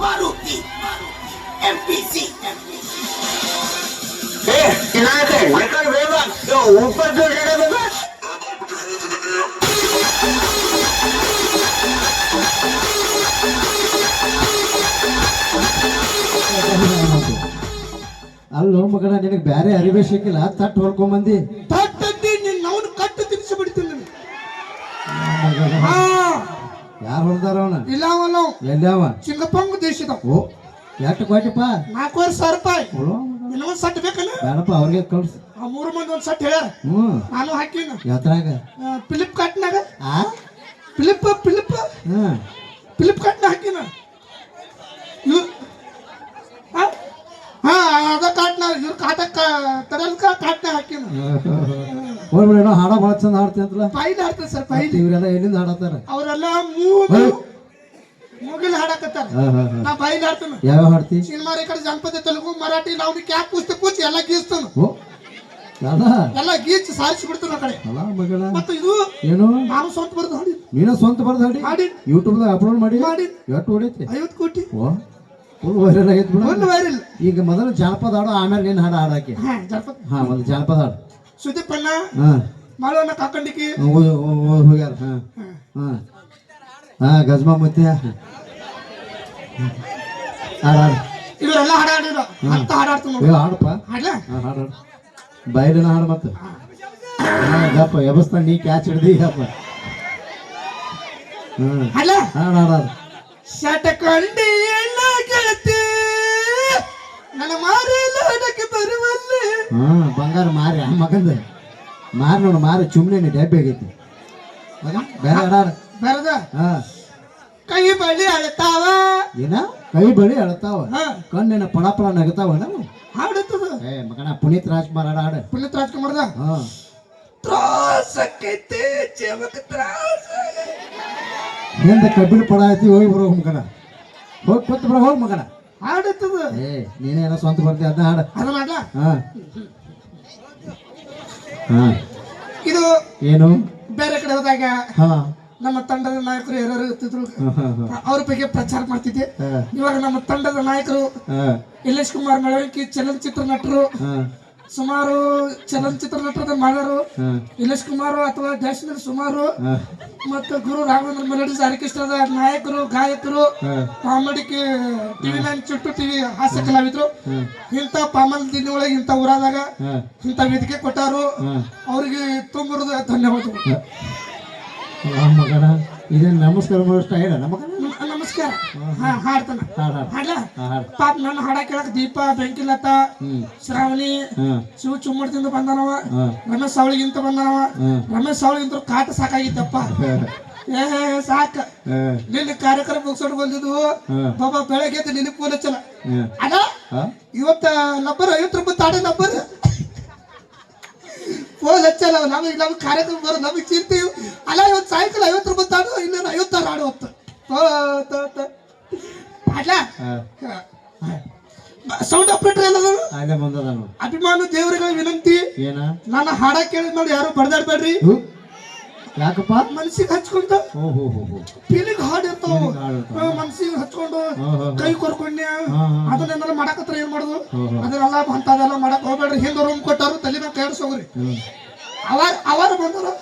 Maruti MPC. Kinate, mereka bebas. Yo, upah tu dia bebas. ಅಲ್ಲೋ ಮಗನ ನಿನಗೆ ಬೇರೆ ಅರಿವೆ ಸಿಕ್ಕಿಲ್ಲ ತಟ್ಟು ಹೊಲ್ಕೊಂಬಂದಿ ತಟ್ಟದ್ದಿ ನಿನ್ನ ಅವನು ಕಟ್ಟು ತಿನ್ಸಿ ಬಿಡ್ತೀನಿ ಯಾರು ಹೊಲ್ದಾರ ಅವನ ಇಲ್ಲ ಅವನು ಎಲ್ಲವ ಸಿಂಗಪಂಗ್ ದೇಶದ ಓ ಎಷ್ಟು ಕೊಟ್ಟಿಪ್ಪ 4,500 ರೂಪಾಯಿ ಇನ್ನೊಂದು ಸಟ್ ಬೇಕಲ್ಲ ಬೇಡಪ್ಪ ಅವ್ರಿಗೆ ಕಳ್ಸಿ ಆ 3 ಮಂದಿ ಒಂದು ಸಟ್ ಹೇಳ್ಯಾರ ನಾನು ಹಾಕಿನ ಯಾತ್ರಾಗ ಫ್ಲಿಪ್ಕಾರ್ಟ್ನಾಗ ಆ ಫ್ಲಿಪ್ಕಾರ್ಟ್ನ ಹಾಕಿನ ಅದ ಕಾಟ್ನ ಇವ್ರ ಕಾಟಕ್ಕ ತರಲ್ಕ ಕಾಟ್ನ ಹಾಕಿನ ಹೋಗ್ಬಿಡ ಹಾಡ ಭಾಳ ಚಂದ ಹಾಡ್ತಿ ಅಂತಲ್ಲ ಪೈಲ್ ಹಾಡ್ತಾರೆ ಸರ್ ಪೈಲ್ ಇವರೆಲ್ಲ ಎಲ್ಲಿಂದ ಹಾಡತ್ತಾರ ಅವರೆಲ್ಲ ಮೂಗಿಲ್ ಹಾಡಕತ್ತಾರ ನಾ ಪೈಲ್ ಹಾಡ್ತಾನ ಯಾವ ಹಾಡ್ತಿ ಸಿನಿಮಾ ಈ ಕಡೆ ಜನಪದ ತೆಲುಗು ಮರಾಠಿ ನಾವು ಕ್ಯಾಪ್ ಪುಸ್ತಕ ಕೂಚಿ ಎಲ್ಲ ಗೀಸ್ತಾನ ಎಲ್ಲ ಗೀಚ್ ಸಾರಿಸಿ ಬಿಡ್ತಾನ ಆ ಕಡೆ ಮತ್ತೆ ಇದು ಏನು ನಾನು ಸ್ವಂತ ಬರ್ದು ಹಾಡಿ ನೀನ ಸ್ವಂತ ಬರ್ದು ಹಾಡಿ ಯೂಟ್ಯೂಬ್ದಾಗ ಅಪ್ಲೋಡ್ ಮಾಡಿ ಎಷ್ಟು ಹೊಡೈತಿ 50 ಕೋಟಿ ಫುಲ್ ವೈರಲ್ ಆಗೈತಿ ಬಿಡು ಫುಲ್ ವೈರಲ್ ಈಗ ಮೊದಲು ಜಾನಪದ ಹಾಡು ಆಮೇಲೆ ನೀನು ಹಾಡು ಹಾಡಾಕಿ ಹಾ ಒಂದು ಜಾನಪದ ಹಾಡು ಸುದೀಪ್ ಅಣ್ಣ ಮಾಳವನ್ನ ಕಾಕಂಡಿಕಿ ಹೋಗ್ಯಾರ ಗಜ್ಮಾ ಮುತ್ತೆ ಹಾಡು ಇವರೆಲ್ಲ ಹಾಡಾಡಿರೋ ಅಂತ ಹಾಡಾಡ್ತಾನ ಹಾಡಪ್ಪ ಹಾಡ್ಲ ಹಾಡು ಬಯಲಿನ ಹಾಡು ಮತ್ತೆ ಗಪ್ಪ ವ್ಯವಸ್ಥೆ ನೀ ಕ್ಯಾಚ್ ಹಿಡ್ದಿ ಗಪ್ಪ ಹಾಡ್ಲ ಹಾಡು ಹಾಡು ಶಟಕಂಡಿ ಎಣ್ಣ ಗೆಳತಿ ನನ್ನ ಮಾರೇಲಾಡಕ್ಕೆ ಬರುವಲ್ಲಿ ಬಂಗಾರ ಮಾರಿ ಆ ಮಗಂದ ಮಾರಿ ನೋಡು ಮಾರಿ ಚುಮ್ನೆ ಡಬ್ಬಿ ಆಗೈತಿ ಮಗ ಬೇರೆ ಹಾಡಾಡ ಬರದ ಕೈ ಬಳಿ ಅಳ್ತಾವ ಏನ ಕೈ ಬಳಿ ಅಳ್ತಾವ ಕಣ್ಣಿನ ಪಳ ಪಳ ನಗತಾವ ನಾವು ಹಾಡುತ್ತದ ಮಗನ ಪುನೀತ್ ರಾಜ್ಕುಮಾರ್ ಹಾಡ ಪುನೀತ್ ರಾಜ್ಕುಮಾರ್ದ ತ್ರಾಸಕ್ಕೈತೆ ಜೀವಕ್ಕೆ ತ್ರಾಸ ಹಿಂದ ಕಬ್ಬಿನ ಪಡ ಐತಿ ಹೋಗಿ ಬರೋ ಮಗನ ಹೋಗಿ ಕೊತ್ತು ಬರೋ ಹೋಗಿ ಮಗನ ಹಾಡುತ್ತದ ನೀನೇನೋ ಸ್ವಂತ ಬರ್ತಿ ಅದನ್ನ ಹಾಡ ಅದ ಮಾಡ್ಲ ಇದು ಏನು ಬೇರೆ ಕಡೆ ಹೋದಾಗ ನಮ್ಮ ತಂಡದ ನಾಯಕರು ಯಾರು ಇರ್ತಿದ್ರು ಅವ್ರ ಬಗ್ಗೆ ಪ್ರಚಾರ ಮಾಡ್ತಿದ್ದೆ ಇವಾಗ ನಮ್ಮ ತಂಡದ ನಾಯಕರು ಯಲ್ಲೇಶ್ ಕುಮಾರ್ ಮೆಳವಂಕಿ ಚಲನಚಿತ್ರ ನಟರು ಸುಮಾರು ಚಲನಚಿತ್ರ ನಟರದ ಮಾಡರು ಯಲ್ಲೇಶ್ ಕುಮಾರ್ ಅಥವಾ ಡ್ಯಾಶ್ನಲ್ಲಿ ಸುಮಾರು ಮತ್ತು ಗುರು ರಾಘವೇಂದ್ರ ಮೆಲಡಿ ಹರಿಕೃಷ್ಣದ ನಾಯಕರು ಗಾಯಕರು ಕಾಮಿಡಿ TV9 ಚುಟ್ಟು ಟಿವಿ ಹಾಸ್ಯ ಕಲಾವಿದ್ರು ಇಂಥ ಪಾಮಲ್ ದಿನ ಒಳಗೆ ಇಂಥ ಊರಾದಾಗ ಇಂಥ ವೇದಿಕೆ ಕೊಟ್ಟಾರು ಅವ್ರಿಗೆ ತುಂಬ ಧನ್ಯವಾದಗಳು ಮಗನ ಇದೇನು ನಮಸ್ಕಾರ ಮಾಡೋ ಸ್ಟೈಲ ನಮಸ್ಕಾರ ಹಾಡ್ತಾನ ಹಾಡ್ಲ ಪಾಪ ನನ್ನ ಹಾಡ ಕೇಳಕ್ ದೀಪ ಬೆಂಕಿಲತಾ ಶ್ರಾವಣಿ ಶಿವ ಚುಮ್ಮಡ್ತಿಂದ ಬಂದನವ ರಮೇಶ್ ಸಾವಳಿಗಿಂತ ಬಂದನವ ರಮೇಶ್ ಸಾವಳಿಗಿಂತ ಕಾಟ ಸಾಕಾಗಿತ್ತಪ್ಪ ಸಾಕ ನಿನ್ನ ಕಾರ್ಯಕ್ರಮ ಮುಗಿಸೋಡ್ ಬಂದಿದ್ವು ಬಾಬಾ ಬೆಳಗ್ಗೆ ಎದ್ದು ನಿನಗೆ ಫೋನ್ ಹಚ್ಚಲ್ಲ ಅದ ಇವತ್ತ ನಂಬರ್ 50 ರೂಪಾಯಿ ತಾಡೆ ನಂಬರ್ ಫೋನ್ ಹಚ್ಚಲ್ಲ ನಮಗೆ ಕಾರ್ಯಕ್ರಮ ಬರೋ ನಮಗೆ ಚಿಂತೀವಿ ಅಲ್ಲ ಇವತ್ತು ಸಾಯಂಕಾಲ 50 ರೂಪಾಯಿ ತಾಡು ಇನ್ನೇನು 56 ಹಾಡು ಹೊತ್ತು ಅಲ್ಲ ಸೌಂಡ್ ಆಪರೇಟರ್ ಎಲ್ಲ ಅಭಿಮಾನ ದೇವರುಗಳ ವಿನಂತಿ ನಾನು ಹಾಡ ಕೇಳಿ ನೋಡಿ ಯಾರು ಬಡದಾಡ್ಬೇಡ್ರಿ ಯಾಕಪ್ಪ ಮನ್ಸಿಗೆ ಹಚ್ಕೊಂಡ ಫೀಲಿಂಗ್ ಹಾಡ್ ಇರ್ತಾವ ಮನ್ಸಿಗೆ ಹಚ್ಕೊಂಡು ಕೈ ಕೊರ್ಕೊಂಡ್ಯ ಅದನ್ನೆಲ್ಲ ಮಾಡಕತ್ರ ಏನ್ ಮಾಡುದು ಅದನ್ನೆಲ್ಲ ಅಂತದೆಲ್ಲ ಮಾಡಕ್ ಹೋಗ್ಬೇಡ್ರಿ ಹಿಂದ ರೂಮ್ ಕೊಟ್ಟಾರು ತಲೆ ಮೇಲೆ ಕೇಳಿಸೋಗ್ರಿ ಅವಾರ ಬಂದರು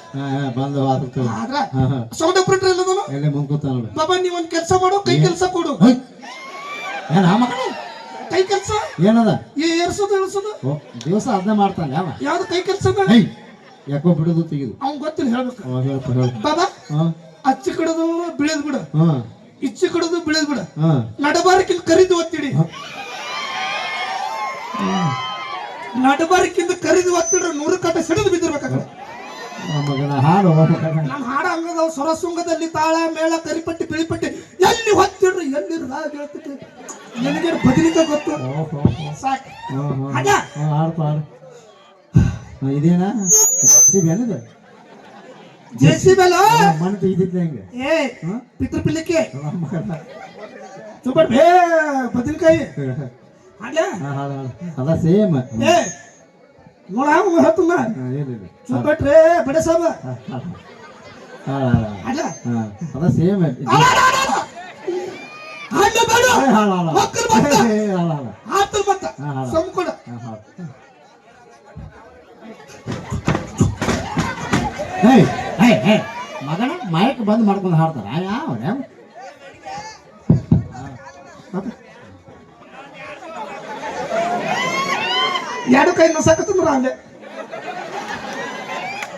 ಆದ್ರ ಸೌಂಡ್ ಆಪರೇಟರ್ ಎಲ್ಲ ಬಾಬಾ ನೀವ್ ಒಂದ್ ಕೆಲಸ ಮಾಡು ಕೈ ಕೆಲಸ ಕೊಡು ಕೈ ಕೆಲಸ ಏನದ ಏರ್ಸೋದು ಇಳಿಸೋದು ದಿವಸ ಅದನ್ನ ಮಾಡ್ತಾನೆ ಯಾವ್ದು ಕೈ ಕೆಲಸ ಯಾಕೋ ಬಿಡುದು ತೆಗೆದು ಅವ್ನ್ ಗೊತ್ತಿಲ್ಲ ಹೇಳ್ಬೇಕು ಬಾಬಾ ಅಚ್ಚಿ ಕಡದು ಬಿಳಿದ್ ಬಿಡ ಇಚ್ಚಿ ಕಡದು ಬಿಳಿದ್ ಬಿಡ ನಡಬಾರಕ್ಕಿಂತ ಕರಿದು ಒತ್ತಿಡಿ ನಡಬಾರಕ್ಕಿಂತ ಕರಿದು ಒತ್ತಿಡ್ರೆ 100 ಕಾಟ ಸಿಡಿದು ಬಿದ್ದಿರ್ಬೇಕಾಗ ಮಗನ ಹಾಡು ಮಗನ ನಮ್ಮ ಹಾಡ ಹಂಗದವು ಸ್ವರಸುಂಗದಲ್ಲಿ ತಾಳ ಮೇಳ ಕರಿಪಟ್ಟಿ ಬಿಳಿಪಟ್ಟಿ ಎಲ್ಲಿ ಹೊತ್ತಿಡ್ರಿ ಎಲ್ಲಿ ರಾಗ ಹೇಳ್ತಿದ್ದೆ ನನಗೆ ಬದಲಿಕ ಗೊತ್ತು ಸಾಕು ಅದ ಹಾಡ್ತು ಹಾಡು ಇದೇನಾ ಏನಿದೆ JCB ಮಣ್ಣು ತೆಗಿತಿದ್ದೆ ಹೆಂಗೆ ಏ ಪಿತೃಪಿಲಿಕ್ಕೆ ಸೂಪರ್ ಬೇ ಬದಲಿಕಾಯಿ ಅಲ್ಲ ಅದ ಸೇಮ್ ಏ ನೋಡ ಹೇಳ್ತಮ್ಮ ಏನಿದೆ ಸೂಪರ್ ರೇ ಬಡೆ ಸಾಬ ಅಲ್ಲ ಅದ ಸೇಮ್ ಅಲ್ಲ ಬೇಡ ಮಕ್ಕಳು ಬಂತ ಆತಲ್ ಬಂತ ಸಂಕೊಡ ಮಗನ ಮಯಕ್ ಬಂದ್ ಮಾಡ್ಕೊಂಡು ಹಾಡ್ತಾರ ಯಾವ ಎರಡು ಕೈ ನಸಾಕತ್ತಂದ್ರ ಅಲ್ಲೇ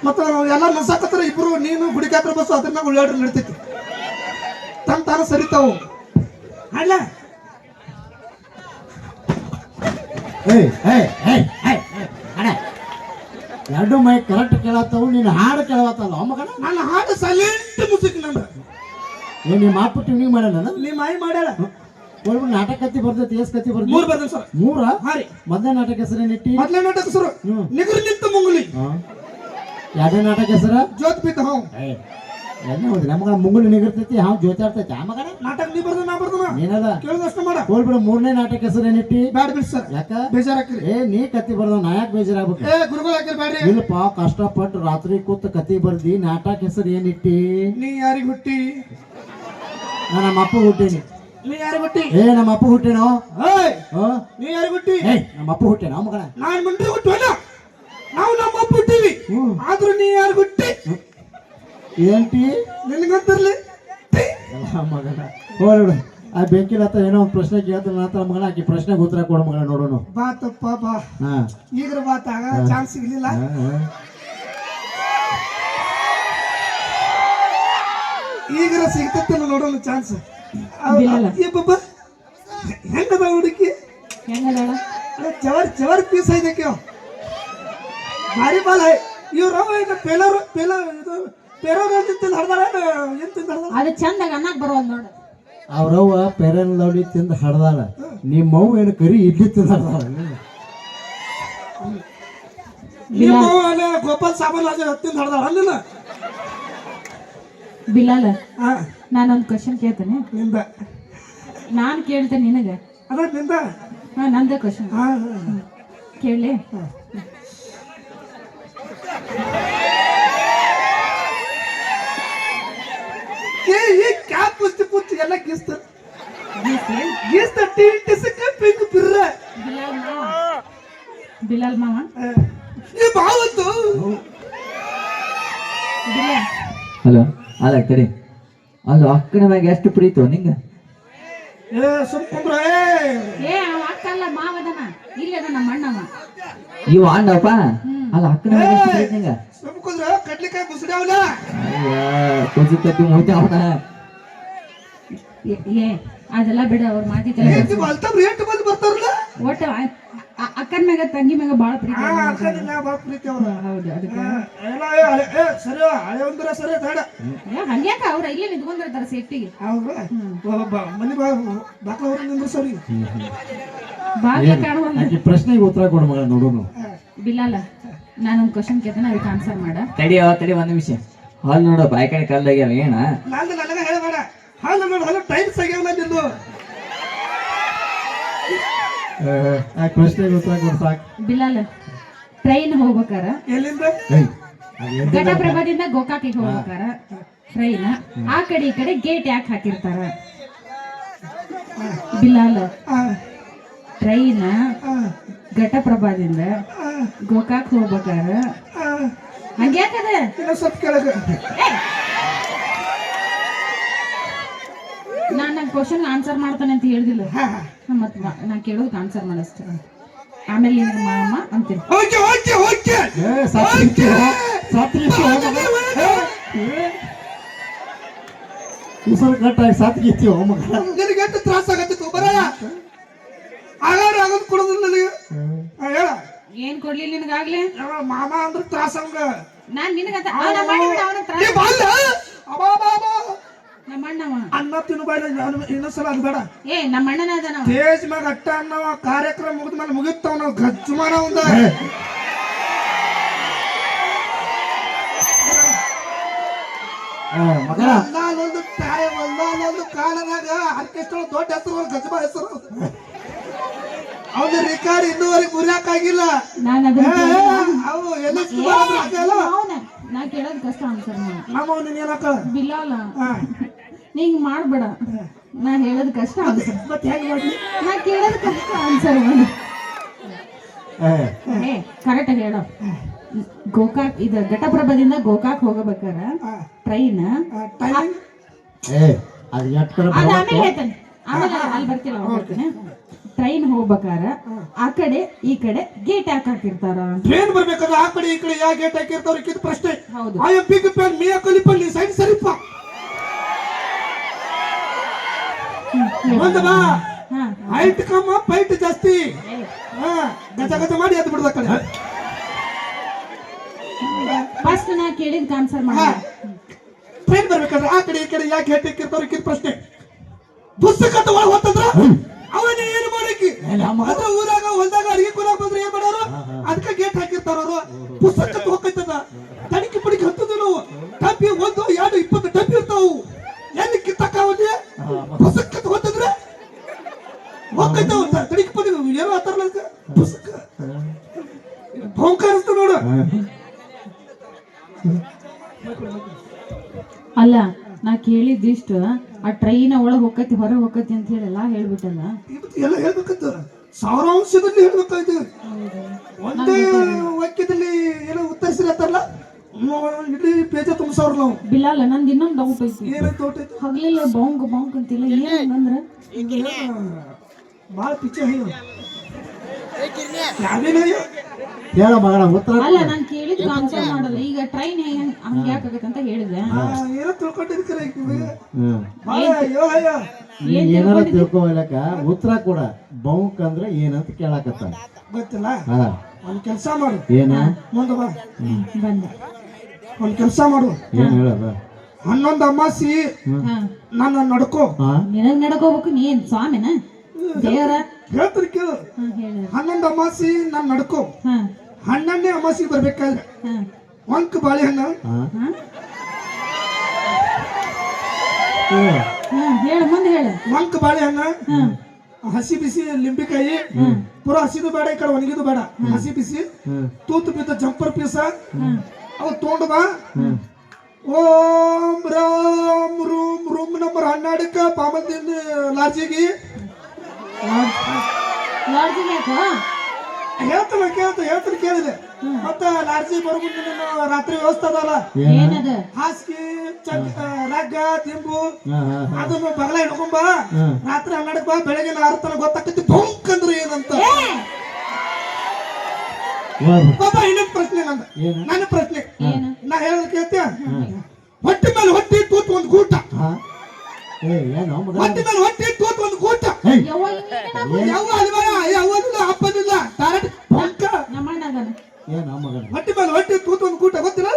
ಮತ್ತ ಎಲ್ಲ ನಸಾಕತ್ತಾರ ಇಬ್ರು ನೀನು ಗುಡಿಕಾತ್ರ ಬಸ್ಸು ಅದ್ರನ್ನ ಉಳ್ಳಾಡ್ರಿ ನಡ್ತೈತಿ ತಾನು ಸರಿತಾವು ಅಲ್ಲ ಎರಡು ಮೈ ಕರೆಕ್ಟ್ ಕೇಳತ್ತವು ನೀನು ಹಾಡು ಕೇಳವತ್ತಲ್ಲ ಮಗನ ನನ್ನ ಹಾಡು ಸೈಲೆಂಟ್ ಮುಸಿಕ್ ನಂದ ನಿಮ್ಮ ಅಪ್ಪ ಟ್ಯೂನಿಂಗ್ ಮಾಡ್ಯಾನ ನಿಮ್ಮ ಮಾಯಿ ಮಾಡ್ಯಾಳ ಹೋಗ್ಬಿಟ್ಟು ನಾಟಕ ಕತ್ತಿ ಬರ್ತೈತಿ ಎಸ್ ಕತ್ತಿ ಬರ್ತೈತಿ 3 ಬರ್ದ ಸರ್ 3 ಹಾ ರೀ ಮೊದಲನೇ ನಾಟಕ ಹೆಸರೇನಿಟ್ಟಿ ಮೊದಲನೇ ನಾಟಕ ಸರ್ ನಿಗರ್ ನಿಂತ ಮುಂಗುಲಿ ಎರಡನೇ ನಾಟಕ ಹೆಸರ ಜ್ಯೋತ್ ಬಿದ್ದ ಹಾವು ಎಣ್ಣೆ ಹೋದ್ರಿ ನಮಗ ಮುಂಗುಲಿ ನಿಗಿರ್ತೈತಿ ಹಾವು ಜೋತಾಡ್ತೈತಿ ಆ ಮಗನ ನಾಟಕ ನೀ ಬರ್ದ ನಾ ಬರ್ದನ ಏನದ ಕೇಳಿದಷ್ಟು ಮಾಡ ಹೋಗ್ಬಿಡು ಮೂರನೇ ನಾಟಕ ಹೆಸರೇನಿಟ್ಟಿ ಬ್ಯಾಡ ಬಿಡ್ ಸರ್ ಯಾಕ ಬೇಜಾರಾಕ್ರಿ ನೀ ಕತ್ತಿ ಬರ್ದವ್ ನಾ ಯಾಕೆ ಬೇಜಾರಾಗ್ಬೇಕು ಗುರುಗಳು ಹಾಕಿರ್ ಬ್ಯಾಡ್ರಿ ಇಲ್ಲಪ್ಪ ಕಷ್ಟಪಟ್ಟು ರಾತ್ರಿ ಕೂತ್ ಕತ್ತಿ ಬರ್ದಿ ನಾಟಕ ಹೆಸರು ಏನಿಟ್ಟಿ ನೀ ಯಾರಿಗ್ ಹುಟ್ಟಿ ನಮ್ಮ ಅಪ್ಪ ಹುಟ್ಟೇನಿ ನೀ ಯಾರಿಗ್ ಹುಟ್ಟಿ ನಮ್ಮ ಅಪ್ಪ ಹುಟ್ಟೇನೋ ನೀ ಯಾರಿಗ್ ಹುಟ್ಟಿ ನಮ್ಮ ಅಪ್ಪ ಹುಟ್ಟೇನೋ ಮಗನ ನಾನ್ ಮಂಡ್ರಿ ಹುಟ್ಟುವಲ್ಲ ನಾವು ನಮ್ಮ ಅಪ್ಪ ಹುಟ್ಟಿವಿ ಆದ್ರೂ ನೀ ಯಾರಿಗ್ ಹುಟ್ಟಿ ఏంటి ನಿನಗಂತಿರ್ಲಿ ಮಗನ ಹೋಗ್ಬಿಡು ಆ ಬೆಂಕಿಲ ಹತ್ರ ಏನೋ ಒಂದು ಪ್ರಶ್ನೆ ಕೇಳ್ತಾನೆ ನಂತರ ಮಗನ ಆಕಿ ಪ್ರಶ್ನೆಗೆ ಉತ್ತರ ಕೊಡು ಮಗನ ನೋಡೋಣ ಬಾ ತಪ್ಪ ಬಾ ಈಗ್ರ ಬಾತಾಗ ಚಾನ್ಸ್ ಸಿಗ್ಲಿಲ್ಲ ಈಗ್ರ ಸಿಗ್ತೈತಿಲ್ಲ ನೋಡೋಣ ಚಾನ್ಸ್ ಹೆಂಗದ ಹುಡುಕಿ ಜವರ್ ಪೀಸ್ ಐದಕ್ಕೆ ಭಾರಿ ಬಾಲ ಇವ್ರ ಪೇಲರ್ ಇದು ಅದು ಚಂದಾಗ ಅನ್ನಕ್ ಬರೋದ್ ನೋಡು ಅವ್ರವ್ವ ಪೆರನ್ ಲೌಡಿ ತಿಂದು ಹಡ್ದಾಳ ನಿಮ್ಮವ್ ಏನು ಕರಿ ಇಡ್ಲಿ ತಿಂದು ಹಡ್ದಾಳ ಗೋಪಾಲ್ ಸಾಬನ್ ತಿಂದು ಹಡ್ದಾಳ ಅಲ್ಲಿಲ್ಲ ಬಿಲಾಲ ನಾನೊಂದು ಕ್ವಶನ್ ಕೇಳ್ತೇನೆ ನಿಂದ ನಾನು ಕೇಳ್ತೇನೆ ನಿನಗೆ ಅದ ನಿಂದ ನಂದೇ ಕ್ವಶನ್ ಕೇಳಿ ಕ್ಯಾಪ್ ಪುಸ್ತಿ ಪುಸ್ತಿ ಎಲ್ಲ ಗೀಸ್ತ ಟಿಸಕ ಪಿಂಕ್ ಪಿರ್ರ ಬಿಲಾಲ್ ಮಾವ ಈ ಬಾವತ್ತು ಹಲೋ ಅಲ್ಲ ಕಡೆ ಅಲ್ಲ ಅಕ್ಕನ ಮ್ಯಾಗ ಎಷ್ಟು ಪ್ರೀತು ನಿಂಗ ಸುಮ್ಕುಂದ್ರ ಅವ ಅಕ್ಕಲ್ಲ ಮಾವದನ ಇಲ್ಲದ ನಮ್ಮ ಅಣ್ಣವ ಇವ ಅಣ್ಣಪ್ಪ ಅಲ್ಲ ಅಕ್ಕನ ಮ್ಯಾಗ ಎಷ್ಟು ಪ್ರೀತಿ ನಿಂಗ ಸುಮ್ಕುಂದ್ರ ಕಡ್ಲಿಕಾಯಿ ಮುಸುಡಾವಲ್ಲ ಕೊಸು ಕತ್ತಿ ಮೂತಿ ಅವನ ಅದೆಲ್ಲ ಬಿಡ ಅವ್ರ ಮಾತಿದ್ದಲ್ಲ ರೇಟ್ ಬಂದು ಬರ್ತಾರಲ್ಲ ಒಟ್ಟ ಅಕ್ಕನ ಮ್ಯಾಗ ತಂಗಿ ಮ್ಯಾಗ ಬಾಳ ಪ್ರೀತಿ ಬಾಳ ಪ್ರೀತಿ ಅವ್ರ ಹೌದು ಅದಕ್ಕೆ ಸರಿ ಹಳೆ ಒಂದ್ರ ಸರಿ ಬೇಡ ಹಂಗ್ಯಾಕ ಅವ್ರ ಇಲ್ಲೇ ನಿಂತ್ಕೊಂಡಿರ್ತಾರ ಸೇಫ್ಟಿಗೆ ಮನಿ ಬಾಕ್ಲ ಅವ್ರ ನಿಂದ್ರ ಸರಿ ಬಾಗ್ಲ ಕಾಣುವಂತ ಪ್ರಶ್ನೆಗೆ ಉತ್ತರ ಕೊಡು ಮಗ ನೋಡೋಣ ಬಿಲಾಲ ನಾನೊಂದು ಕ್ವಶನ್ ಕೇಳ್ತೇನೆ ಅದಕ್ಕೆ ಆನ್ಸರ್ ಮಾಡ ತಡಿ ಒಂದ್ ನಿಮಿಷ ಹಾಲ್ ನೋಡ ಬಾಯ್ಕಾಯಿ ಕಲ್ಲಾಗ್ಯಾವ ಏನ ನಂದು ನನಗ ಹೇಳಬೇಡ ಹಾಲು ನೋಡು ಹಾಲು ಟೈಮ್ಸ್ ಆಗ್ಯಾವ ನಿಂದು ಪ್ರಶ್ನೆಗೆ ಉತ್ತರ ಕೊಡು ಸಾಕು ಬಿಲಾಲ ಟ್ರೈನ್ ಹೋಗ್ಬೇಕಾರ ಎಲ್ಲಿಂದ ಘಟಪ್ರಭಾದಿಂದ ಗೋಕಾಕಿಗೆ ಹೋಗ್ಬೇಕಾರ ಟ್ರೈನ್ ಆ ಕಡೆ ಈ ಕಡೆ ಗೇಟ್ ಯಾಕೆ ಹಾಕಿರ್ತಾರ ಬಿಲಾಲ ಟ್ರೈನ್ ಘಟಪ್ರಭಾದಿಂದ ಗೋಕಾಕ್ ಹೋಗ್ಬೇಕಾರ ಹಂಗ್ಯಾಕದ ಸ್ವಲ್ಪ ಕೆಳಗೆ ನಾನು ಕ್ವಶನ್ ಆನ್ಸರ್ ಮಾಡ್ತಾನೆ ಅಂತ ಹೇಳಿದಿಲ್ಲ ಮತ್ತೆ ನಾ ಕೇಳೋದಕ್ಕೆ ಆನ್ಸರ್ ಮಾಡಷ್ಟೇ ಆಮೇಲೆ ನಿನಗೆ ಮಾಮ ಅಂತೀನಿ ಉಸಿರು ಕಟ್ಟಾಗಿ ಸಾತ್ಗಿತ್ತೀವ ಮಗ ನಿನಗೆ ಎಷ್ಟು ತ್ರಾಸ ಆಗತ್ತಿತ್ತು ಬರಲ್ಲ ಆಗಾರ ಆಗೋದು ಕೊಡೋದಿಲ್ಲ ನನಗೆ ಹೇಳ ಏನ್ ಕೊಡ್ಲಿ ನಿನಗಾಗ್ಲಿ ಮಾಮ ಅಂದ್ರೆ ತ್ರಾಸ ಅವಂಗ. ನಾನ್ ನಿನಗಂತ ನಮ್ಮ ಅಣ್ಣ ಏ ಬಾಲ್ಲ, ಅಬ್ಬಾ ಬಾ ಬಾ. ನಮ್ಮ ಅಣ್ಣವ ಅನ್ನ ತಿನ್ಬೇಡ ಇನ್ನೊಂದ್ಸಲ ಅದು ಬೇಡ. ಏ ನಮ್ಮ ಅಣ್ಣನ ಅದನ ಸ್ಟೇಜ್ ಮ್ಯಾಗ ಅಟ್ಟ ಅನ್ನವ ಕಾರ್ಯಕ್ರಮ ಮುಗಿದ್ಮೇಲೆ ಮುಗಿತಾವ ನಾವು ಗಜ್ಜು ಮಾಡ ಒಂದ. ಮಗಳ ಒಂದೊಂದು ಕಾಲದಾಗ ಆರ್ಕೆಸ್ಟ್ರಾ ದೊಡ್ಡ ಹೆಸರು ಗಜ್ಜುಮ ಹೆಸರು. ಅವ್ನ ರೆಕಾರ್ಡ್ ಇನ್ನೂವರೆಗೆ ಮುರಿಯಾಕಾಗಿಲ್ಲ. ನಾನು ಅದನ್ನ ಅವು ಎಲ್ಲ ನಾ ಕೇಳೋದ್ ಕಷ್ಟ ಆನ್ಸರ್ ಮಾಡ. ನಮ್ಮ ನೀನ್ ಏನಕ್ಕ ಬಿಲ್ಲಲ್ಲ ನೀಂಗ್ ಮಾಡ್ಬೇಡ. ನಾ ಹೇಳೋದ್ ಕಷ್ಟ ಆನ್ಸರ್. ಮತ್ತೆ ಹೆಂಗ್ ಮಾಡ್ಲಿ? ನಾ ಕೇಳೋದ್ ಕಷ್ಟ ಆನ್ಸರ್ ಮಾಡ. ಏ ಕರೆಕ್ಟ್ ಆಗಿ ಹೇಳೋ. ಗೋಕಾಕ್ ಇದು ಘಟಪ್ರಭದಿಂದ ಗೋಕಾಕ್ ಹೋಗಬೇಕಾರ ಟ್ರೈನ್ ಟೈಮಿಂಗ್ ಅದು ಎಟ್ಕರ ಅದ ಆಮೇಲೆ ಹೇಳ್ತೇನೆ. ಆಮೇಲೆ ಅಲ್ಲಿ ಬರ್ತಿಲ್ಲ ಹೋಗ್ತೇನೆ. ಟ್ರೈನ್ ಹೋಗ್ಬೇಕಾರ ಆ ಕಡೆ ಈ ಕಡೆ ಗೇಟ್ ಯಾಕೆ ಹಾಕಿರ್ತಾರ? ಟ್ರೈನ್ ಬರ್ಬೇಕಾದ್ರೆ ಆ ಕಡೆ ಈ ಕಡೆ ಯಾವ ಗೇಟ್ ಹಾಕಿರ್ತಾವ್ರ ಇದು ಪ್ರಶ್ನೆ. ಹೌದು. ಆಯ ಬಿಗ್ ಪ್ಯಾನ್ ಮಿಯಾ ಖಲೀಫಾ ನೀ ಸೈಡ್ ಸರಿಪ ಒಂದು ಬಾ. ಹೈಟ್ ಕಮ್ಮ ಫೈಟ್ ಜಾಸ್ತಿ. ಗಜ ಗಜ ಮಾಡಿ ಎದ್ದು ಬಿಡ್ದ ಕಡೆ. ಫಸ್ಟ್ ನಾ ಕೇಳಿದ ಆನ್ಸರ್ ಮಾಡ. ಟ್ರೈನ್ ಬರ್ಬೇಕಾದ್ರೆ ಆ ಕಡೆ ಈ ಕಡೆ ಯಾಕೆ ಗೇಟ್ ಹಾಕಿರ್ತಾವ್ರ ಇದು ಪ್ರಶ್ನೆ. ಪುಸ್ತಕ ತಗೊಳ ಹೋತಂದ್ರ ಅವನೇ ಏನು ಮಾಡಕ್ಕೆ? ಅದ್ರ ಊರಾಗ ಹೊಲ್ದಾಗ ಅಡಿಗೆ ಕೊಡಕ್ ಬಂದ್ರೆ ಏನ್ ಮಾಡೋರು? ಅದಕ್ಕೆ ಗೇಟ್ ಹಾಕಿರ್ತಾರ ಅವರು. ಪುಸ್ತಕ ಹೋಗ್ತದ ತಡಿಕೆ ಪಡಿಕೆ ಹತ್ತದ ನಾವು ಡಬ್ಬಿ 1 2 20 ಡಬ್ಬಿ ಇರ್ತಾವು. ಎಲ್ಲಿ ಕಿತ್ತಕ್ಕಾವಲ್ಲಿ ಪುಸ್ತಕ ಹೋತಂದ್ರೆ ಹೋಗ್ತಾವ ತಡಿಕೆ ಪಡಿಕೆ ಏನೋ ಆತಾರಲ್ಲ ಪುಸ್ತಕ ಭೌಂಕಾರ ನೋಡು. ಅಲ್ಲ ನಾ ಕೇಳಿದ್ದಿಷ್ಟ ಆ ಟ್ರೈನ್ ಒಳಗ್ ಹೋಗತಿ ಹೊರಗೆ ಹೋಗತಿ ಅಂತ ಹೇಳಲ್ಲ ಹೇಳ್ಬಿಟ್ಟಲ್ಲ. ಎಲ್ಲ ಹೇಳ್ಬೇಕಂತ ಸಾರಾಂಶದಲ್ಲಿ ಹೇಳ್ಬೇಕಾಯ್ತು. ಒಂದೇ ವಾಕ್ಯದಲ್ಲಿ ಏನೋ ಉತ್ತರಿಸಿರತ್ತಾರಲ್ಲ ಇಡೀ ಪೇಜ ತುಂಬಿಸವ್ರ ನಾವು. ಬಿಲ್ಲಲ್ಲ ನಂದು ಇನ್ನೊಂದು ಡೌಟ್ ಐತಿ. ಏನೈತೆ ಡೌಟ್ ಐತಿ? ಹಗ್ಲಿಲ್ಲ ಬಾಂಕ್ ಅಂತಿಲ್ಲ ಏನಂದ್ರ ಬಾಳ ಪಿಚ್ಚೆ ಹೇಳು ಯಾವೇನ ಹೇಳ ಮಗಳ ಉತ್ತರ. ಅಲ್ಲ ನಾನ್ ಕೇಳಿದ್ ಆನ್ಸರ್ ಮಾಡಲ್ಲ. ಈಗ ಟ್ರೈನ್ ಹಂಗ ಯಾಕಾಗತ್ತೆ ಅಂತ ಹೇಳಿದೆ. ಏನೋ ತಿಳ್ಕೊಂಡಿರ್ತೀರ ಏನಾರ ತಿಳ್ಕೊಲಕ ಉತ್ತರ ಕೂಡ ಬೌಂಕ್ ಅಂದ್ರೆ ಏನಂತ ಕೇಳಾಕತ್ತ ಗೊತ್ತಿಲ್ಲ. ಒಂದ್ ಕೆಲ್ಸ ಮಾಡು. ಏನ ಮುಂದ ಬಾ. ಬಂದ ಒಂದ್ ಕೆಲ್ಸ ಮಾಡು. ಏನ್ ಹೇಳದ? 11 ಅಮಾಸಿ ನನ್ನ ನಡ್ಕೋ. ನಿನಗ್ ನಡ್ಕೋಬೇಕು. ನೀನ್ ಸ್ವಾಮಿನ ದೇವರ ಹೇಳ್ತಾರೆ ಕೇಳು. 11 ಅಮಾಸಿ ನಾನು ನಡ್ಕೋ. 12ನೇ ಅಮಾಸಿಗೆ ಬರ್ಬೇಕಾದ್ರೆ ಒಂಕ್ ಬಾಳೆಹಣ್ಣು ಹೇಳ ಮುಂದೆ ಹೇಳ. ಒಂಕ್ ಬಾಳೆಹಣ್ಣು ಹಸಿ ಬಿಸಿ ಲಿಂಬಿಕಾಯಿ ಪೂರಾ ಹಸಿದು ಬೇಡ ಈ ಕಡೆ ಒಣಗಿದು ಬೇಡ. ಹಸಿ ಬಿಸಿ ತೂತು ಬಿದ್ದ ಜಂಪರ್ ಪೀಸ ಅವು ತೊಗೊಂಡು ಬಾ. ಓಂ ರಾಮ್ ರೂಮ್ ನಂಬರ್ 12ಕ್ಕ ಪಾಮಲ್ದಿಂದ ಲಾಡ್ಜಿಗೆ ಹೇಳ್ತಾನೆ ಕೇಳಿದೆ. ಮತ್ತ ಲಾಡ್ಜಿ ಬರ್ಬಿಟ್ಟು ರಾತ್ರಿ ವ್ಯವಸ್ಥೆ ಅದಲ್ಲ ಏನದ ಹಾಸಿಗೆ ರಗ್ಗ ತಿಂಬು ಅದನ್ನು ಬಗಲ ಹಿಡ್ಕೊಂಬ. ರಾತ್ರಿ 12ಕ್ಕೆ ಬಾ. ಬೆಳಗ್ಗೆ 6 ತನಕ ಗೊತ್ತಾಕತಿ ಬೌಂಕ್ ಅಂದ್ರೆ ಏನಂತ. ಬಾಬಾ ಇನ್ನೊಂದು ಪ್ರಶ್ನೆ ನನ್ನ ಪ್ರಶ್ನೆ ನಾ ಹೇಳೋದು ಕೇಳ್ತೀಯ? ಹೊಟ್ಟೆ ಮೇಲೆ ಹೊಟ್ಟೆ ತೂತ್ ಒಂದು ಗೂಟ. ಹೊಟ್ಟೆ ಮೇಲೆ ಹೊಟ್ಟೆ ತೂತ್ ಒಂದು ಗೂಟ. ಯಾವ ಅಲ್ವಲ್ಲ ಅಪ್ಪನಿಲ್ಲ ಡೈರೆಕ್ಟ್ ಬೌಂಕ. ಹೊಟ್ಟೆ ಮೇಲೆ ಹೊಟ್ಟೆ ತೂತ್ ಒಂದು ಗೂಟ ಗೊತ್ತಿಲ್ಲ?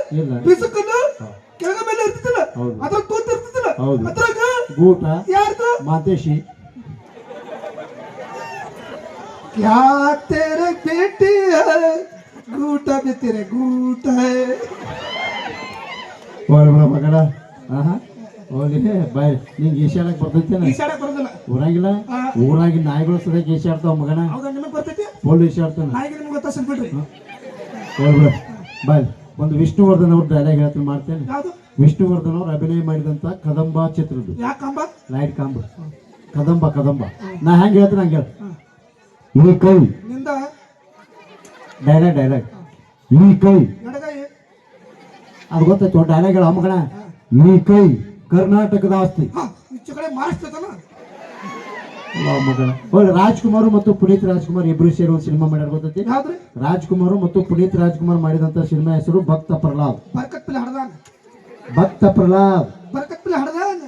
ಬಿಸುಕನ್ನು ಕೆಳಗ ಮೇಲೆ ಇರ್ತಿಲ್ಲ ಅದ್ರ ತೂತ್ ಇರ್ತಿಲ್ಲ ಅದ್ರಾಗ ಗೂಟ ಯಾರ್ದು? ಮಾತೇಶಿ. क्या तेरे बेटी है गूटा भी तेरे गूट है. ಮಗಳ ಹೋಗಿ ಬಾಯ್ ನಿಂಗೆ ಈಶಾಡಕ್ ಬರ್ತೈತೇನ? ಈಸಾಡಕ್ ಬರೋದಿಲ್ಲ. ಊರಾಗಿಲ್ಲ ಊರಾಗಿ ನಾಯಿಗಳು ಸದ್ಯಕ್ಕೆ ಈಶಾಡ್ತಾವ ಮಗನ. ಹೌದಾ ನಿಮಗೆ ಬರ್ತೈತಿ? ಫುಲ್ ಈಶಾಡ್ತಾನ. ನಾಯಿಗೆ ನಿಮ್ಗೆ ಗೊತ್ತಾಸನ್ ಬಿಡ್ರಿ. ಹೋಗ್ಬಿಡ ಬಾಯ್. ಒಂದು ವಿಷ್ಣುವರ್ಧನ್ ಅವ್ರ ಡೈಲಾಗ್ ಹೇಳ್ತೀನಿ ಮಾಡ್ತೇನೆ. ಯಾವುದು? ವಿಷ್ಣುವರ್ಧನ್ ಅವ್ರು ಅಭಿನಯ ಮಾಡಿದಂತ ಕದಂಬ ಚಿತ್ರದ್ದು. ಯಾಕಂಬ ಲೈಟ್ ಕಾಂಬ ಕದಂಬ ನಾ ಹೆಂಗ್ ಹೇಳ್ತೀನಿ ಹಂಗೆ ಈ ಕೈ ನಿಂದ ಡೈಲಾಗ್ ಈ ಕೈ ಎಡಗೈ ಅದು ಗೊತ್ತಾಯ್ತು ಡೈಲಾಗ್ ಹೇಳ ಮಗನ. ಈ ಕೈ ಕರ್ನಾಟಕದ ಆಸ್ತಿ. ಈಚೆ ಕಡೆ ಮಹಾರಾಷ್ಟ್ರದನ ಮಗನ. ಒಳ್ಳೆ ರಾಜ್ಕುಮಾರ್ ಮತ್ತು ಪುನೀತ್ ರಾಜ್ಕುಮಾರ್ ಇಬ್ರು ಸೇರಿ ಒಂದು ಸಿನಿಮಾ ಮಾಡ್ಯಾರ ಗೊತ್ತೈತಿ? ಯಾವ್ದ್ರಿ? ರಾಜ್ಕುಮಾರ್ ಮತ್ತು ಪುನೀತ್ ರಾಜ್ಕುಮಾರ್ ಮಾಡಿದಂತ ಸಿನಿಮಾ ಹೆಸರು ಭಕ್ತ ಪ್ರಹ್ಲಾದ್. ಬರ್ಕತ್ ಪಿಲೆ ಹಡದಾನ. ಭಕ್ತ ಪ್ರಹ್ಲಾದ್ ಬರ್ಕತ್ ಪಿಲೆ ಹಡದಾನ.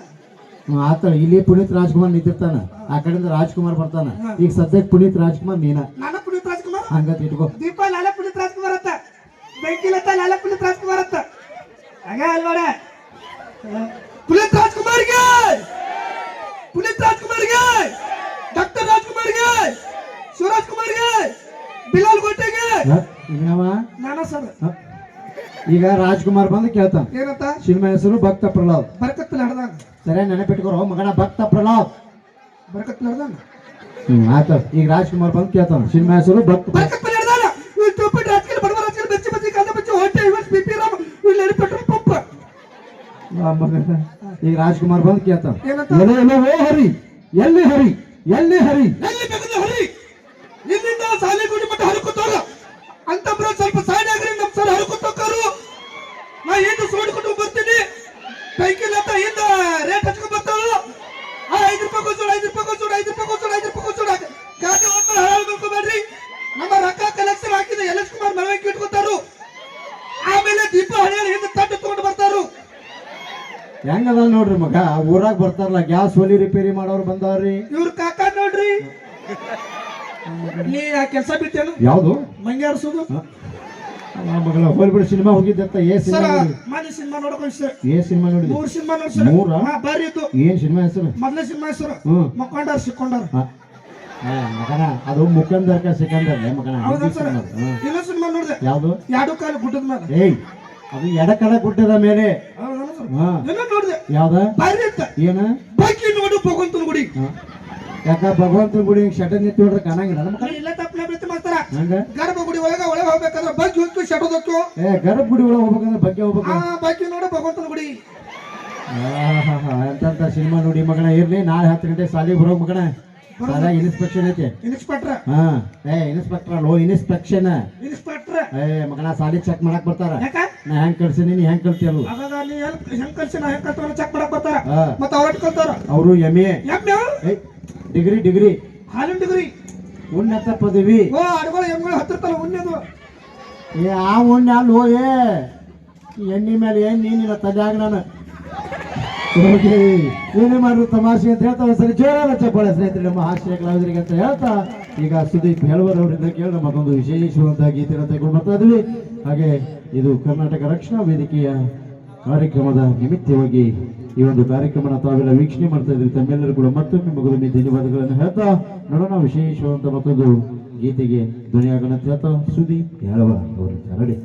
ಆತ ಇಲ್ಲಿ ಪುನೀತ್ ರಾಜ್ಕುಮಾರ್ ನಿಂತಿರ್ತಾನ. ಆ ಕಡೆಯಿಂದ ರಾಜ್ಕುಮಾರ್ ಬರ್ತಾನ. ಈಗ ಸದ್ಯಕ್ಕೆ ಪುನೀತ್ ರಾಜ್ಕುಮಾರ್ ನೀನ. ನಾನು ಪುನೀತ್ ರಾಜ್ಕುಮಾರ್ ಹಂಗತ್ ಇಟ್ಕೋ. ದೀಪ ಲಾಲ ಪುನೀತ್ ರಾಜ್ಕುಮಾರ್ ಅಂತ, ಬೆಂಕಿಲತ್ತ ಲಾಲ ಪುನೀತ್ ರಾಜ್ಕುಮಾರ್ ಅಂತ. ಹಾಗೆ ಅಲ್ವಾಡ ಪುನೀತ್ ರಾಜ್ಕುಮಾರ್ಗೆ, ಪುನೀತ್ ರಾಜ್ಕುಮಾರ್ಗೆ, ಡಾಕ್ಟರ್ ರಾಜ್ಕುಮಾರ್ಗೆ, ಶಿವರಾಜ್ ಕುಮಾರ್ಗೆ, ಬಿಲಾಲ್ ಗೋಟೆಗೆ. ನಾನಾ ಸರ್. ಈಗ ರಾಜ್ಕುಮಾರ್ ಬಂದು ಕೇಳ್ತಾನ ಏನಂತ? ಸಿನಿಮಾ ಹೆಸರು ಭಕ್ತ ಪ್ರಹ್ಲಾದ್. ಬರ್ಕತ್ ಹಡ್ದಾನ. ಸರಿ ನೆನಪಿಟ್ಕೊರೋ ಮಗನ, ಭಕ್ತ ಪ್ರಹ್ಲಾದ್. ಬರ್ಕತ್ ಹಡ್ದಾನ. ಆತ. ಈಗ ರಾಜ್ಕುಮಾರ್ ಬಂದು ಕೇಳ್ತಾನ ಸಿನಿಮಾ ಹೆಸರು ಭಕ್ತ ಬರ್ಕತ್ ಹಡ್ದಾನ. ಇವ್ ಟೋಪಿ ರಾಜಕೀಯ ಬಡವ ರಾಜಕೀಯ ಬೆಚ್ಚಿ ಬೆಚ್ಚಿ ಕಾದ ಬೆಚ್ಚಿ ಹೊಟ್ಟೆ ಇವಸ್ ಬಿಪಿ ರಾಮ ಇಲ್ಲಿ ಪೆಟ್ರೋಲ್ ಪಂಪ್. ಈಗ ರಾಜ್ಕುಮಾರ್ ಬಂದು ಕೇಳ್ತಾನ ಏನಂತ? ಓ ಹರಿ, ಎಲ್ಲಿ ಹರಿ, ಎಲ್ಲಿ ಹರಿ, ಎಲ್ಲಿ ಬೇಕಾದ್ರೆ ಹರಿ, ಇಲ್ಲಿಂದ ಸಾಲಿಗುಡಿ ಮಟ್ಟ ಹರಕುತ್ತೋಗ ಅಂತ ಬ್ರೋ. ಸ್ವಲ್ಪ ಸೈಡ್ ಆಗ್ರಿ ನಮ್ ಸರ್ ಹರಕುತ್ತೋಕಾರು. ನಾ ಏನು ಸೋಡ್ಕೊಂಡು ಬರ್ತೀನಿ. ಸೈಕಲ್ ಅಂತ ಹಿಂದ ರೇಟ್ ಹಚ್ಕೊಂಡ್ ಬರ್ತಾಳು. 5 ರೂಪಾಯಿ ಕೊಡ್ಸೋಡು, 5 ರೂಪಾಯಿ ಕೊಡ್ಸೋಡು, 5 ರೂಪಾಯಿ ಕೊಡ್ಸೋಡು, 5 ರೂಪಾಯಿ ಕೊಡ್ಸೋಡು. ಗಾಡಿ ಹೋದ್ಮೇಲೆ ಹರಾಳ್ ಮಾಡ್ಕೊಬೇಡ್ರಿ. ನಮ್ಮ ರೊಕ್ಕ ಕಲೆಕ್ಷನ್ ಹಾಕಿದ ಎಲ್.ಎಸ್. ಕುಮಾರ್ ಮೆರವಣಿಗೆ ಇಟ್ಕೊತಾರು. ಆಮೇಲೆ ದೀಪ ಹಳಿಯಲ್ಲಿ ಹಿಂದೆ ತಟ್ಟು ತಗೊಂಡು ಬರ್ತಾರು. ಹೆಂಗದ ನೋಡ್ರಿ ಮಗ, ಊರಾಗ ಬರ್ತಾರಲ್ಲ ಗ್ಯಾಸ್ ಒಲಿ ರಿಪೇರಿ ಮಾಡೋರು ಬಂದವ್ರಿ. ಇವ್ರ ಕಾಕ ನೋಡ್ರಿ. ನೀ ಆ ಕೆಲಸ ಬಿಟ್ಟೇನು? ಯಾವ್ದು? ಮಂಗೆ ಆಡ್ಸೋದು. ಮಗಳ ಹೋಲ್ಬಿಡಿ ಸಿನಿಮಾ ಹೋಗಿದ್ದಂತ. ಸರ್ ಮಾನಿ ಸಿನಿಮಾ ನೋಡ್ಕೊಂಡು ಸರ್. ಸಿನಿಮಾ ನೋಡಿದ್ರಿ? 3 ಸಿನಿಮಾ ನೋಡಿ ಸರ್. 3? ಬಾರಿ ಇತ್ತು. ಏನ್ ಸಿನಿಮಾ ಹೆಸರು? ಮೊದಲೇ ಸಿನಿಮಾ ಹೆಸರು ಮಕ್ಕೊಂಡಾರ ಸಿಕ್ಕೊಂಡಾರ. ಮಗನ ಅದು ಮುಖಂದರ್ಕ ಸಿಕಂದರ್ ಮಗನ. ಹೌದಾ ಸರ್? ಇನ್ನೊಂದು ಸಿನಿಮಾ ನೋಡಿದೆ. ಯಾವ್ದು? ಎರಡು ಕಾಲು ಗುಡ್ಡದ ಮೇಲೆ. ಏಯ್ ಅದು ಎಡಕಡ ಗುಡ್ಡದ ಮೇಲೆ. ಏನೋ ನೋಡಿದೆ. ಯಾವ್ದ? ಬಾರಿ ಇತ್ತ. ಏನ? ಬಾಕಿ ನೋಡು ಭಗವಂತನ ಗುಡಿ. ಯಾಕ ಭಗವಂತನ ಗುಡಿ ಶಟನ್ ಎತ್ತಿ ಹೊಡ್ರೆ ಕಾಣಂಗಿಲ್ಲ ನಮ್ಮ ಇಲ್ಲ ತಪ್ಪನ ಪ್ರೀತಿ ಮಾಡ್ತಾರ. ಹಂಗ ಗರ್ಭ ಗುಡಿ ಒಳಗೆ ಹೋಗ್ಬೇಕಾದ್ರೆ ಬಗ್ಗೆ ಹೊತ್ತು ಶಟೋದತ್ತು. ಗರ್ಭ ಗುಡಿ ಒಳಗೆ ಹೋಗ್ಬೇಕಂದ್ರೆ ಬಗ್ಗೆ ಹೋಗ್ಬೇಕು. ಬಾಕಿ ನೋಡು ಭಗವಂತನ ಗುಡಿ. ಎಂತ ಸಿನಿಮಾ ನೋಡಿ ಮಗನ. ಇರ್ಲಿ, ನಾಳೆ 10 ಗಂಟೆ ಸಾಲಿಗೆ ಬರೋ ಮಗನ. ಸಾಲ ಇನ್ಸ್ಪೆಕ್ಷನ್ ಐತೆ. ಇನ್ಸ್ಪೆಕ್ಟ್ರ. ಇನ್ಸ್ಪೆಕ್ಟರ್ ಅಲ್ಲೋ, ಇನ್ಸ್ಪೆಕ್ಷನ್. ಇನ್ಸ್ಪೆಕ್ಟ್ರ ಮಗನ ಸಾಲಿ ಚೆಕ್ ಮಾಡಕ್ ಬರ್ತಾರ. ಯಾಕ? ನಾ ಹೆಂಗ್ ಕಳ್ಸಿನಿ, ನೀ ಹೆಂಗ್ ಕಲ್ತಿಯಲ್ಲ. ಅವಾಗ ನೀ ಹೆಂಗ್ ಕಲ್ಸಿ ನಾ ಹೆಂಗ್ ಕಲ್ತಾರ ಚೆಕ್ ಮಾಡಕ್ ಬರ್ತಾರ. ಮತ್ತೆ ಅವ್ರ ಕಲ್ತಾರ. ಅವರು MA ಡಿಗ್ರಿ ಹಾಲಿನ ಡಿಗ್ರಿ, ಉನ್ನತ ಪದವಿ. ಅಡುಗಳು ಎಮ್ಗಳು ಹತ್ತಿರ್ತಾರ. ಉಣ್ಣದು ಆ ಉಣ್ಣೆ ಅಲ್ಲೋ. ಎಣ್ಣೆ ಮೇಲೆ ಏನ್ ನೀನಿಲ್ಲ ತಲೆಯಾಗ. ನಾನು ಏನೇ ಮಾಡಿದ್ರು ತಮಾಷೆ ಅಂತ ಹೇಳ್ತಾ ಸರಿ ಜೋರಾದ ಚಪ್ಪಾಳೆ ಸ್ನೇಹಿತರೆ ನಮ್ಮ ಹಾಸ್ಯ ಕಲಾವಿದರಿಗೆ ಅಂತ ಹೇಳ್ತಾ ಈಗ ಸುದೀಪ್ ಹೆಳವರವರಿಂದ ಕೇಳಿ ಮತ್ತೊಂದು ವಿಶೇಷವಾದ ಗೀತೆಯನ್ನು ತೆಗೆದುಕೊಂಡು ಬರ್ತಾ ಇದ್ವಿ. ಹಾಗೆ ಇದು ಕರ್ನಾಟಕ ರಕ್ಷಣಾ ವೇದಿಕೆಯ ಕಾರ್ಯಕ್ರಮದ ನಿಮಿತ್ತವಾಗಿ ಈ ಒಂದು ಕಾರ್ಯಕ್ರಮನ ತಾವೆಲ್ಲ ವೀಕ್ಷಣೆ ಮಾಡ್ತಾ ಇದ್ರಿ. ತಮ್ಮೆಲ್ಲರೂ ಕೂಡ ಮತ್ತೊಮ್ಮೆ ಮಗುವಿನ ಧನ್ಯವಾದಗಳನ್ನು ಹೇಳ್ತಾ ನೋಡೋಣ ವಿಶೇಷವಾದಂತ ಮತ್ತೊಂದು ಗೀತೆಗೆ ಧ್ವನಿಯಾಗೋಣ ಅಂತ ಹೇಳ್ತಾ ಸುದೀಪ್ ಹೆಳವರ ಅವರು ರೆಡಿ.